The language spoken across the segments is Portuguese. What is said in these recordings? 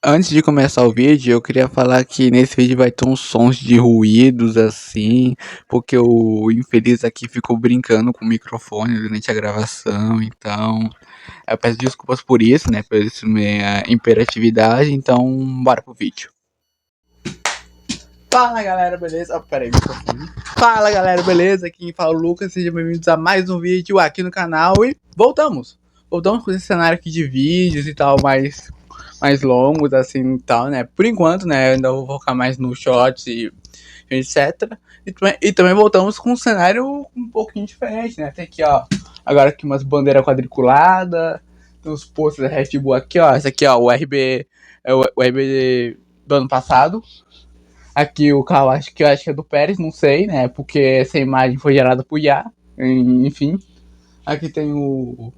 Antes de começar o vídeo, eu queria falar que nesse vídeo vai ter uns sons de ruídos assim, porque o infeliz aqui ficou brincando com o microfone durante a gravação, então eu peço desculpas por isso, né, por isso minha imperatividade, então bora pro vídeo. Fala galera, beleza? Pera aí, microfone. Fala galera, beleza? Aqui fala o Lucas, sejam bem-vindos a mais um vídeo aqui no canal e voltamos com esse cenário aqui de vídeos e tal, mais longos, assim, e tal, né? Por enquanto, né? Eu ainda vou focar mais no shorts e etc. E também voltamos com um cenário um pouquinho diferente, né? Tem aqui, ó, agora aqui umas bandeiras quadriculadas, tem uns posters da Red Bull aqui, ó. Esse aqui, ó, o RB, o RB do ano passado. Aqui o carro, eu acho que é do Pérez, não sei, né? Porque essa imagem foi gerada por IA, enfim. Aqui tem o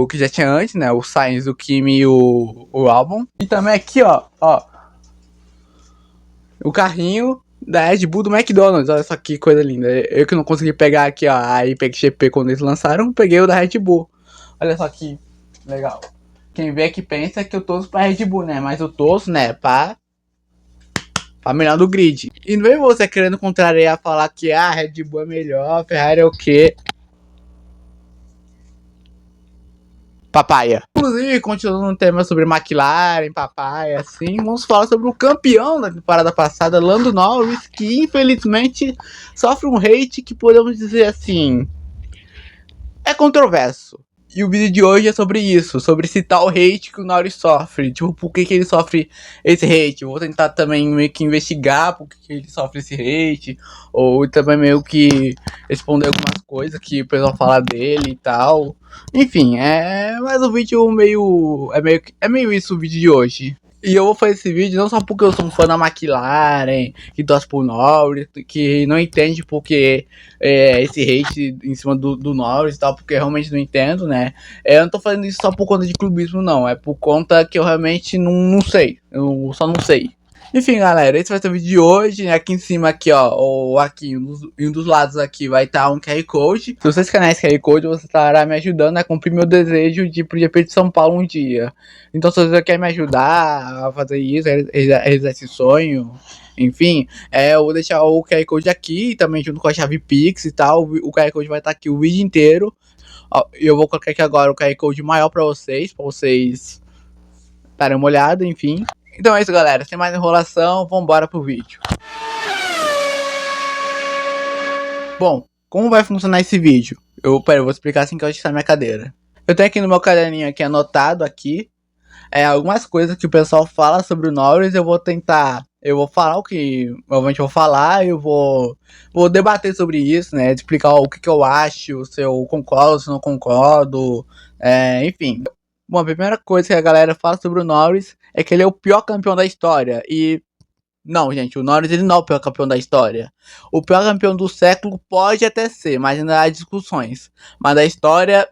que já tinha antes, né? O Sainz, o Kimi e o Albon. E também aqui, ó, o carrinho da Red Bull do McDonald's. Olha só que coisa linda. Eu que não consegui pegar aqui, ó, a IPXGP quando eles lançaram, peguei o da Red Bull. Olha só que legal. Quem vê que pensa que eu torço pra Red Bull, né? Mas eu torço, né, pra melhor do grid. E não vem você querendo contrariar, falar que a Red Bull é melhor, a Ferrari é o quê? Papaya. Inclusive, continuando no tema sobre McLaren, papaya, assim, vamos falar sobre o campeão da temporada passada, Lando Norris, que infelizmente sofre um hate que podemos dizer assim, é controverso. E o vídeo de hoje é sobre isso, sobre esse tal hate que o Norris sofre. Tipo, por que ele sofre esse hate? Eu vou tentar também meio que investigar por que ele sofre esse hate. Ou também meio que responder algumas coisas que o pessoal fala dele e tal. Enfim, mas o vídeo meio. É meio isso o vídeo de hoje. E eu vou fazer esse vídeo não só porque eu sou um fã da McLaren, que torce pro Norris, que não entende porque esse hate em cima do Norris e tal, porque eu realmente não entendo, né? Eu não tô fazendo isso só por conta de clubismo, não. É por conta que eu realmente não sei. Eu só não sei. Enfim, galera, esse vai ser o vídeo de hoje. Aqui em cima, aqui, ó, ou aqui, em um dos lados aqui vai estar um QR Code. Se você escanear esse QR Code, você estará me ajudando a cumprir meu desejo de ir pro GP de São Paulo um dia. Então, se você quer me ajudar a fazer isso, a realizar esse sonho, enfim, eu vou deixar o QR Code aqui, também junto com a chave Pix e tal. O QR Code vai estar aqui o vídeo inteiro. Eu vou colocar aqui agora o QR Code maior pra vocês darem uma olhada, enfim. Então é isso, galera. Sem mais enrolação, vambora pro vídeo. Bom, como vai funcionar esse vídeo? Eu vou explicar assim que eu ajustar minha cadeira. Eu tenho aqui no meu caderninho aqui anotado aqui algumas coisas que o pessoal fala sobre o Norris. Eu vou falar o que obviamente eu vou falar, vou debater sobre isso, né? Explicar o que eu acho, se eu concordo, se não concordo, enfim. Bom, a primeira coisa que a galera fala sobre o Norris é que ele é o pior campeão da história. E não, gente, o Norris ele não é o pior campeão da história. O pior campeão do século pode até ser, mas ainda há discussões. Mas da história,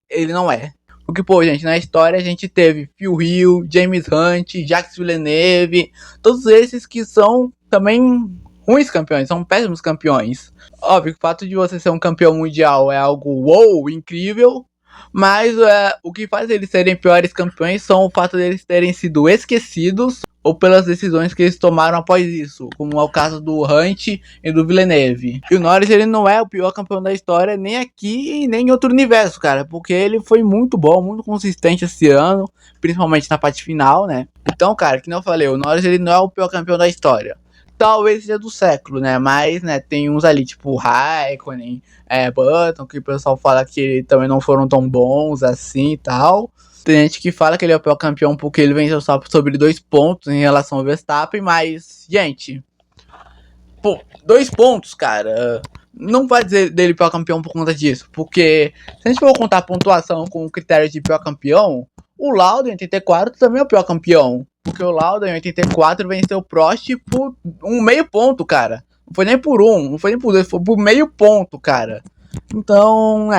ele não é. Porque, pô, gente, na história a gente teve Phil Hill, James Hunt, Jacques Villeneuve, todos esses que são também ruins campeões, são péssimos campeões. Óbvio que o fato de você ser um campeão mundial é algo wow, incrível, mas o que faz eles serem piores campeões são o fato deles terem sido esquecidos ou pelas decisões que eles tomaram após isso, como é o caso do Hunt e do Villeneuve. E o Norris, ele não é o pior campeão da história nem aqui nem em outro universo, cara, porque ele foi muito bom, muito consistente esse ano, principalmente na parte final, né? Então, cara, que nem eu falei, o Norris, ele não é o pior campeão da história. Talvez seja do século, né? Mas, né, tem uns ali, tipo Raikkonen, Button, que o pessoal fala que também não foram tão bons assim e tal. Tem gente que fala que ele é o pior campeão porque ele venceu só sobre 2 pontos em relação ao Verstappen, mas, gente, pô, 2 pontos, cara, não vai dizer dele pior campeão por conta disso, porque se a gente for contar a pontuação com o critério de pior campeão, o Lauda em 84 também é o pior campeão, porque o Lauda em 84 venceu o Prost por um meio ponto, cara. Não foi nem por um, não foi nem por dois, foi por meio ponto, cara. Então,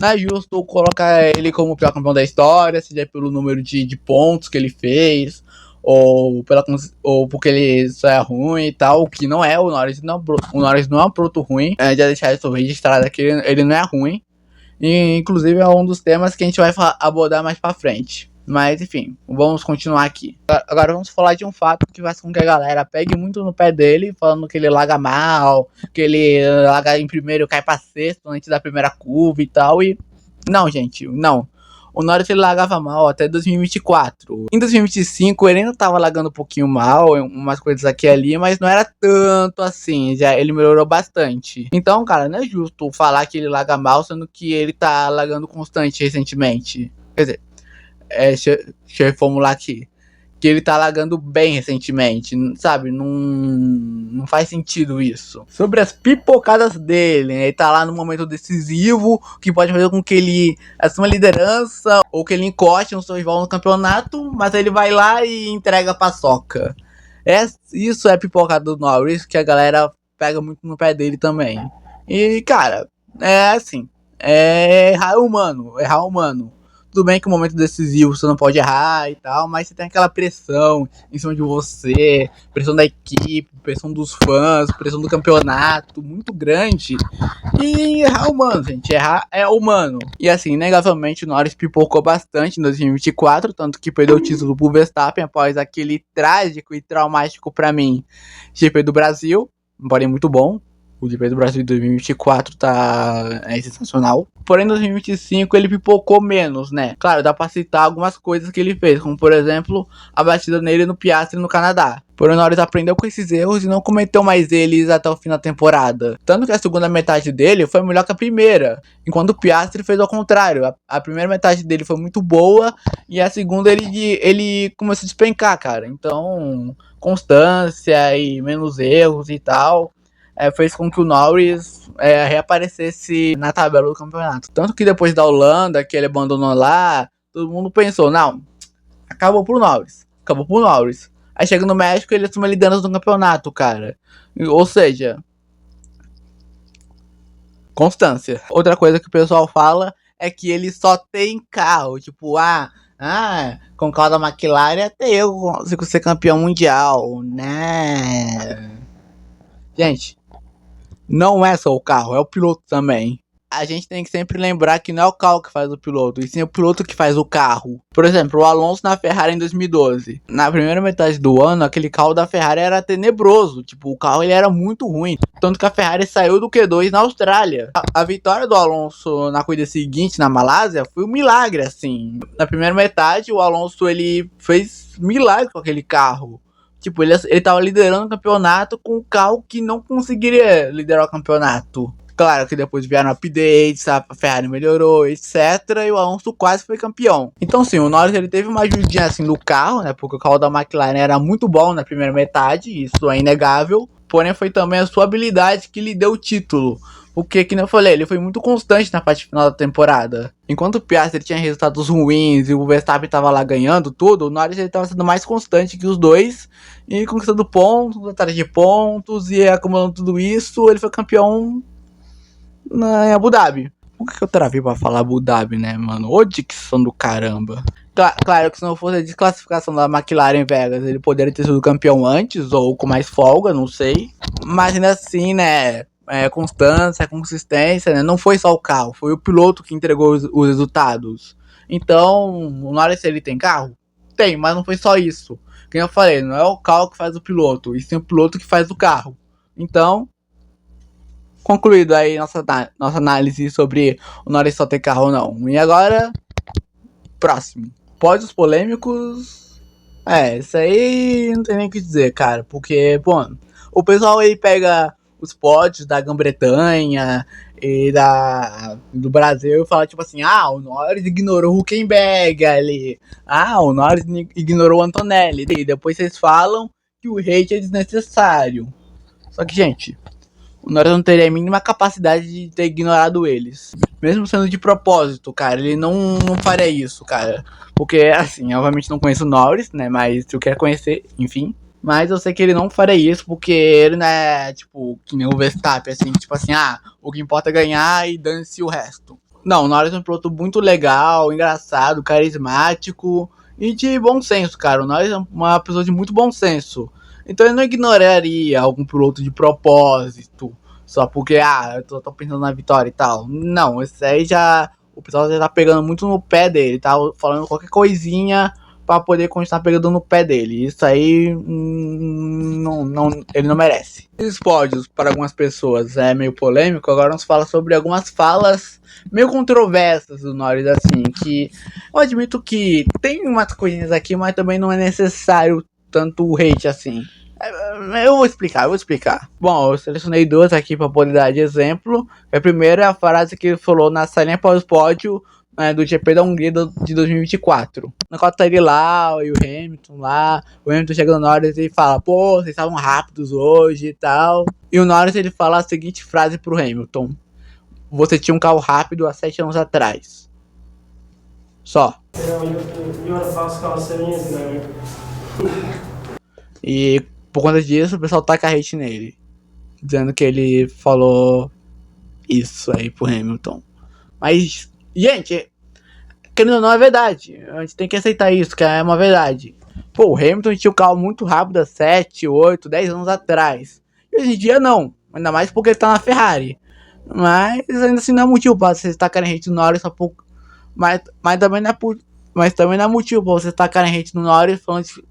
não é justo colocar ele como o pior campeão da história, seja pelo número de pontos que ele fez, ou porque ele só é ruim e tal, que não é, o Norris não é um produto ruim, já deixar isso registrado aqui, ele não é ruim, e inclusive é um dos temas que a gente vai abordar mais pra frente. Mas enfim, vamos continuar aqui. Agora vamos falar de um fato que faz com que a galera pegue muito no pé dele, falando que ele larga mal, que ele larga em primeiro e cai pra sexto antes da primeira curva e tal. E não, gente, não. O Norris ele largava mal até 2024. Em 2025 ele ainda tava largando um pouquinho mal, umas coisas aqui e ali, mas não era tanto assim, já ele melhorou bastante. Então, cara, não é justo falar que ele larga mal, sendo que ele tá largando constante recentemente. Quer dizer, deixa eu reformular aqui. Que ele tá largando bem recentemente, sabe? Não faz sentido isso. Sobre as pipocadas dele, né? Ele tá lá no momento decisivo, que pode fazer com que ele assuma a liderança, ou que ele encoste no seu rival no campeonato, mas ele vai lá e entrega a paçoca. Isso é pipocada do Norris, que a galera pega muito no pé dele também. E, cara, é assim, errar humano, errar humano. Tudo bem que no momento decisivo você não pode errar e tal, mas você tem aquela pressão em cima de você, pressão da equipe, pressão dos fãs, pressão do campeonato, muito grande. E errar é humano, gente, errar é humano. E assim, inegavelmente o Norris pipocou bastante em 2024, tanto que perdeu o título pro Verstappen após aquele trágico e traumático pra mim GP do Brasil, porém muito bom. O GP do Brasil de 2024 é sensacional. Porém, em 2025 ele pipocou menos, né? Claro, dá pra citar algumas coisas que ele fez, como por exemplo, a batida nele no Piastri no Canadá. Porém, o Norris aprendeu com esses erros e não cometeu mais eles até o fim da temporada. Tanto que a segunda metade dele foi melhor que a primeira, enquanto o Piastri fez ao contrário. A primeira metade dele foi muito boa e a segunda ele começou a despencar, cara. Então, constância e menos erros e tal. Fez com que o Norris reaparecesse na tabela do campeonato. Tanto que depois da Holanda, que ele abandonou lá, todo mundo pensou, não, acabou pro Norris, acabou pro Norris. Aí chega no México e ele assume a liderança do campeonato, cara. Ou seja, constância. Outra coisa que o pessoal fala é que ele só tem carro, tipo, com o carro da McLaren até eu consigo ser campeão mundial, né? Gente, não é só o carro, é o piloto também. A gente tem que sempre lembrar que não é o carro que faz o piloto, e sim o piloto que faz o carro. Por exemplo, o Alonso na Ferrari em 2012. Na primeira metade do ano, aquele carro da Ferrari era tenebroso. Tipo, o carro ele era muito ruim. Tanto que a Ferrari saiu do Q2 na Austrália. A vitória do Alonso na corrida seguinte, na Malásia, foi um milagre, assim. Na primeira metade, o Alonso ele fez milagre com aquele carro. Tipo, ele tava liderando o campeonato com um carro que não conseguiria liderar o campeonato. Claro que depois vieram updates, a Ferrari melhorou, etc. E o Alonso quase foi campeão. Então sim, o Norris ele teve uma ajudinha assim no carro, né? Porque o carro da McLaren era muito bom na primeira metade, isso é inegável. Porém foi também a sua habilidade que lhe deu o título. Porque, como eu falei, ele foi muito constante na parte final da temporada. Enquanto o Piastri tinha resultados ruins e o Verstappen tava lá ganhando tudo, o Norris ele tava sendo mais constante que os dois e conquistando pontos atrás de pontos e acumulando tudo isso, ele foi campeão em Abu Dhabi. Por que eu travei pra falar Abu Dhabi, né, mano? Ô dicção do caramba. Claro que se não fosse a desclassificação da McLaren em Vegas, ele poderia ter sido campeão antes ou com mais folga, não sei. Mas ainda assim, né, constância, consistência, né? Não foi só o carro, foi o piloto que entregou os resultados. Então, o Norris ele tem carro? Tem, mas não foi só isso. Como eu falei, não é o carro que faz o piloto, e sim o piloto que faz o carro. Então, concluído aí nossa análise sobre o Norris só ter carro ou não. E agora, próximo. Pódios polêmicos. Isso aí não tem nem o que dizer, cara. Porque, pô, o pessoal aí pega os pódios da Grã-Bretanha e do Brasil e fala tipo assim, o Norris ignorou o Hülkenberg ali. O Norris ignorou o Antonelli. E depois vocês falam que o hate é desnecessário. Só que, gente, o Norris não teria a mínima capacidade de ter ignorado eles. Mesmo sendo de propósito, cara, ele não faria isso, cara. Porque, assim, eu obviamente não conheço o Norris, né, mas eu quero conhecer, enfim. Mas eu sei que ele não faria isso, porque ele não é, tipo, que nem o Verstappen, assim, tipo assim, o que importa é ganhar e dane-se o resto. Não, o Norris é um piloto muito legal, engraçado, carismático e de bom senso, cara. O Norris é uma pessoa de muito bom senso. Então ele não ignoraria algum piloto de propósito, só porque, eu tô pensando na vitória e tal. Não, esse aí já, O pessoal já tá pegando muito no pé dele, tá falando qualquer coisinha pra poder continuar pegando no pé dele. Isso aí ele não merece. Esses pódios, para algumas pessoas, é meio polêmico. Agora vamos falar sobre algumas falas meio controversas do Norris, assim, que eu admito que tem umas coisinhas aqui, mas também não é necessário tanto hate assim. Eu vou explicar. Bom, eu selecionei duas aqui para poder dar de exemplo. A primeira é a frase que ele falou na salinha pós-pódio do GP da Hungria de 2024. Na qual tá ele lá, e o Hamilton lá, o Hamilton chega no Norris e fala, pô, vocês estavam rápidos hoje e tal. E o Norris ele fala a seguinte frase pro Hamilton: você tinha um carro rápido há 7 anos atrás. Só. E por conta disso, o pessoal taca hate nele, dizendo que ele falou isso aí pro Hamilton. Mas, gente, querendo ou não, é verdade. A gente tem que aceitar isso, que é uma verdade. Pô, o Hamilton tinha um carro muito rápido há 7, 8, 10 anos atrás. E hoje em dia não. Ainda mais porque ele tá na Ferrari. Mas ainda assim não é motivo pra vocês tacarem hate no Norris só por... Mas também não é mas também não é motivo pra vocês tacarem hate no Norris falando de...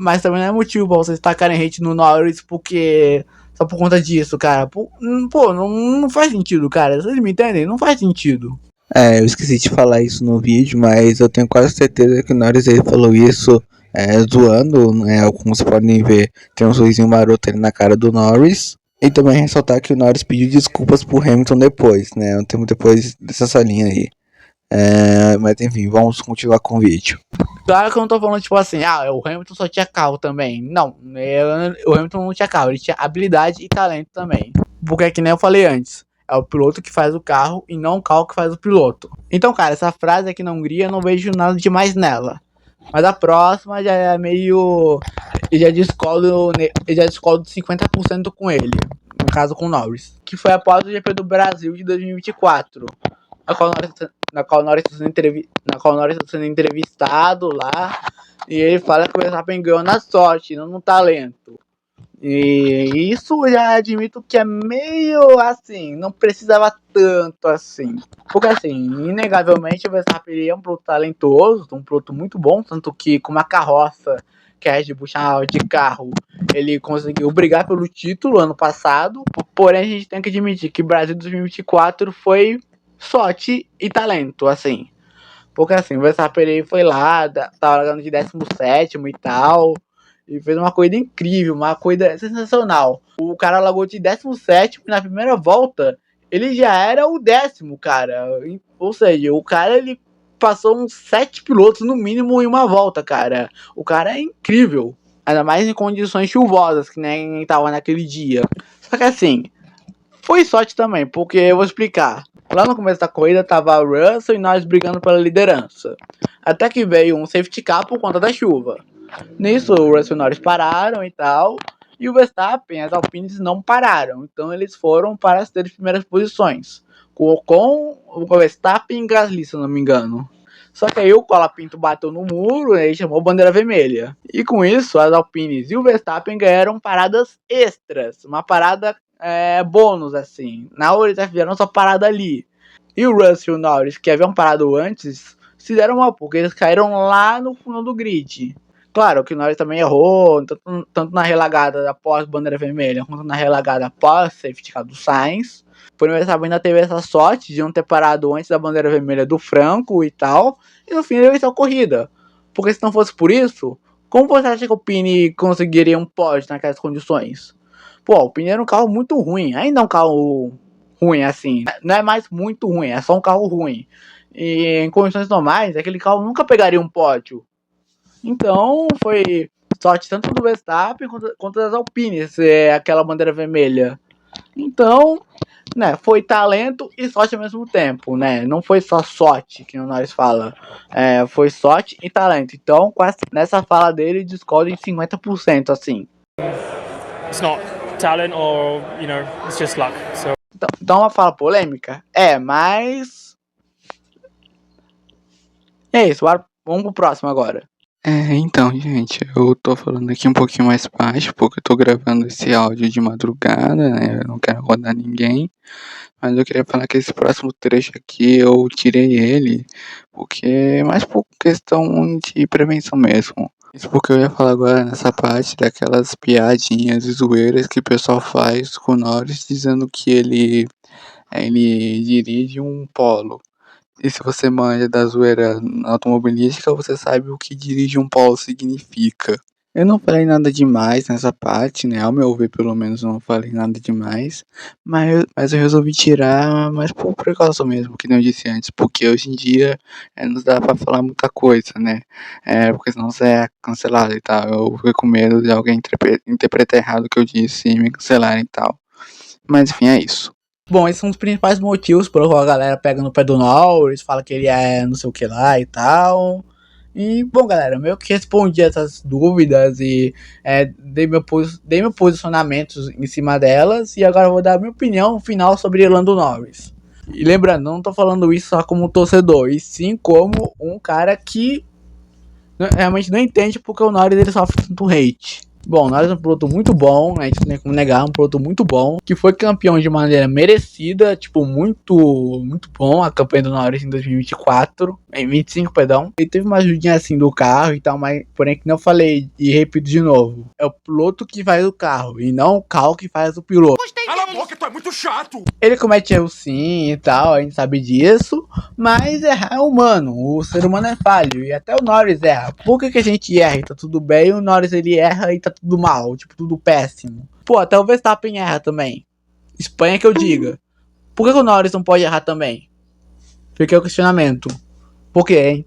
Mas também não é motivo pra vocês tacarem hate no Norris porque... Só por conta disso, cara. Pô, não faz sentido, cara. Vocês me entendem? Não faz sentido. Eu esqueci de falar isso no vídeo, mas eu tenho quase certeza que o Norris ele falou isso zoando, né? Como vocês podem ver, tem um sorrisinho maroto ali na cara do Norris. E também ressaltar que o Norris pediu desculpas pro Hamilton depois, né? Um tempo depois dessa salinha aí. Mas enfim, vamos continuar com o vídeo. Claro que eu não tô falando, tipo assim, o Hamilton só tinha carro também. Não, o Hamilton não tinha carro, ele tinha habilidade e talento também. Porque é que nem eu falei antes, é o piloto que faz o carro e não o carro que faz o piloto. Então, cara, essa frase aqui na Hungria eu não vejo nada demais nela. Mas a próxima já é meio... Eu já discordo de 50% com ele. No caso com o Norris. Que foi após o GP do Brasil de 2024. Na qual o Norris está sendo entrevistado lá. E ele fala que o Verstappen ganhou na sorte, não no talento. E isso eu já admito que é meio assim, não precisava tanto assim. Porque assim, inegavelmente o Verstappen é um piloto talentoso, um piloto muito bom, tanto que com uma carroça que a Red Bull chamava de carro, ele conseguiu brigar pelo título ano passado. Porém, a gente tem que admitir que o Brasil 2024 foi sorte e talento, assim. Porque assim, o Verstappen foi lá, tava largando de 17º e tal, e fez uma corrida incrível, uma corrida sensacional. O cara largou de 17º e na primeira volta ele já era o 10º, cara. Ou seja, o cara ele passou uns 7 pilotos no mínimo em uma volta, cara. O cara é incrível. Ainda mais em condições chuvosas, que nem tava naquele dia. Só que assim, foi sorte também, porque eu vou explicar. Lá no começo da corrida tava o Russell e nós brigando pela liderança. Até que veio um safety car por conta da chuva. Nisso, o Russell e o Norris pararam e tal. E o Verstappen, as Alpines não pararam. Então eles foram para as 3 primeiras posições. Com o Verstappen e Gasly, se eu não me engano. Só que aí o Colapinto bateu no muro e chamou bandeira vermelha. E com isso, as Alpines e o Verstappen ganharam paradas extras. Uma parada bônus, assim. Na hora eles fizeram só parada ali. E o Russell e o Norris, que haviam parado antes, se deram mal, porque eles caíram lá no fundo do grid. Claro que o Norris também errou, tanto na relagada após bandeira vermelha, quanto na relagada após safety car do Sainz. Porém, o Verstappen ainda teve essa sorte de não ter parado antes da bandeira vermelha do Franco e tal. E no fim ele venceu a corrida. Porque se não fosse por isso, como você acha que o Pini conseguiria um pódio naquelas condições? Pô, o Pini era um carro muito ruim. Ainda é um carro ruim, assim. Não é mais muito ruim, é só um carro ruim. E em condições normais, aquele carro nunca pegaria um pódio. Então, foi sorte tanto do Verstappen quanto das Alpines, aquela bandeira vermelha. Então, né, foi talento e sorte ao mesmo tempo, né? Não foi só sorte, que o Norris fala. Foi sorte e talento. Então, nessa fala dele, discordo em 50%, assim. It's not talent or, it's just luck. So... Então, uma fala polêmica? Mas... É isso, vamos pro próximo agora. Então, gente, eu tô falando aqui um pouquinho mais baixo, porque eu tô gravando esse áudio de madrugada, né? Eu não quero rodar ninguém. Mas eu queria falar que esse próximo trecho aqui eu tirei ele, porque é mais por questão de prevenção mesmo. Isso porque eu ia falar agora nessa parte daquelas piadinhas e zoeiras que o pessoal faz com o Norris, dizendo que ele dirige um Polo. E se você manja da zoeira automobilística, você sabe o que dirigir um Polo significa. Eu não falei nada demais nessa parte, né? Ao meu ver, pelo menos, eu não falei nada demais. Mas eu resolvi tirar, mais por precaução mesmo, que nem eu disse antes. Porque hoje em dia não dá pra falar muita coisa, né? Porque senão você é cancelado e tal. Eu fiquei com medo de alguém interpretar errado o que eu disse e me cancelar e tal. Mas enfim, é isso. Bom, esses são os principais motivos pelo qual a galera pega no pé do Norris, fala que ele é não sei o que lá e tal. E, bom, galera, eu meio que respondi essas dúvidas e dei meu posicionamento em cima delas. E agora eu vou dar a minha opinião final sobre Lando Norris. E lembrando, não tô falando isso só como torcedor, e sim como um cara que realmente não entende porque o Norris ele sofre tanto hate. Bom, o Norris é um piloto muito bom, a gente não tem como negar, um piloto muito bom, que foi campeão de maneira merecida, tipo, muito bom a campanha do Norris em 2024, em 25, perdão. Ele teve uma ajudinha assim do carro e tal, mas porém que não falei e repito de novo, é o piloto que faz o carro e não o carro que faz o piloto. Cala a boca, tu é muito chato! Ele comete erros sim e tal, a gente sabe disso, mas errar é humano, o ser humano é falho, e até o Norris erra. Por que a gente erra e tá tudo bem, e o Norris ele erra e tá tudo mal, tipo, tudo péssimo? Pô, até o Verstappen erra também. Espanha que eu diga. Por que o Norris não pode errar também? Fica o questionamento. Por quê, hein?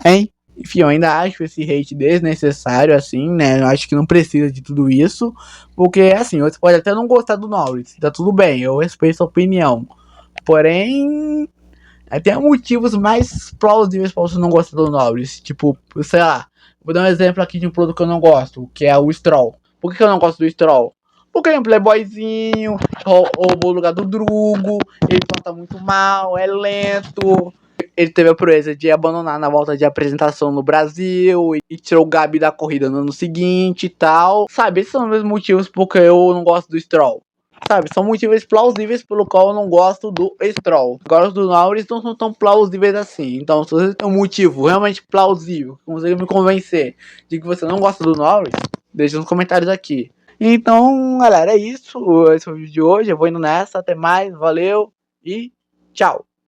Hein? Enfim, eu ainda acho esse hate desnecessário, assim, né? Eu acho que não precisa de tudo isso. Porque, assim, você pode até não gostar do Norris. Tá tudo bem, eu respeito sua opinião. Porém, tem motivos mais plausíveis pra você não gostar do Norris. Tipo, sei lá, vou dar um exemplo aqui de um produto que eu não gosto, que é o Stroll. Por que eu não gosto do Stroll? Porque ele é um playboyzinho, roubou o lugar do Drugo, ele planta muito mal, é lento. Ele teve a proeza de abandonar na volta de apresentação no Brasil e tirou o Gabi da corrida no ano seguinte e tal. Sabe, esses são os mesmos motivos porque eu não gosto do Stroll. Sabe, são motivos plausíveis pelo qual eu não gosto do Stroll. Agora os do Norris não são tão plausíveis assim. Então, se você tem um motivo realmente plausível, que consegue me convencer de que você não gosta do Norris, deixa nos comentários aqui. Então, galera, é isso. Esse foi o vídeo de hoje. Eu vou indo nessa. Até mais. Valeu e tchau.